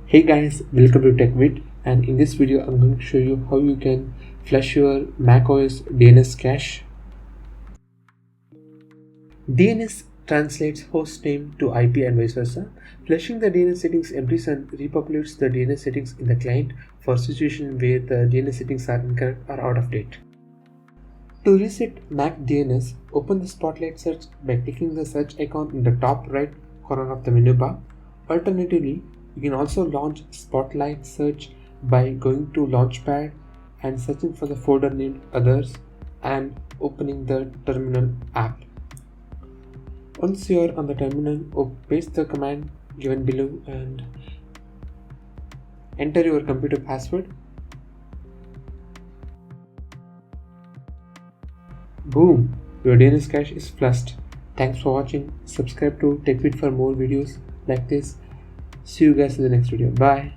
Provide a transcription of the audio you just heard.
Hey guys, welcome to TechVid, and in this video I'm going to show you how you can flush your macOS DNS cache. DNS translates host name to IP and vice versa. Flushing the DNS settings empties and repopulates the DNS settings in the client for situations where the DNS settings are incorrect or out of date. To reset Mac DNS, open the Spotlight search by clicking the search icon in the top right corner of the menu bar. Alternatively, you can also launch Spotlight search by going to Launchpad and searching for the folder named Others and opening the terminal app. Once you are on the terminal, paste the command given below and enter your computer password. Boom! Your DNS cache is flushed. Thanks for watching. Subscribe to TechVid for more videos like this. See you guys in the next video. Bye.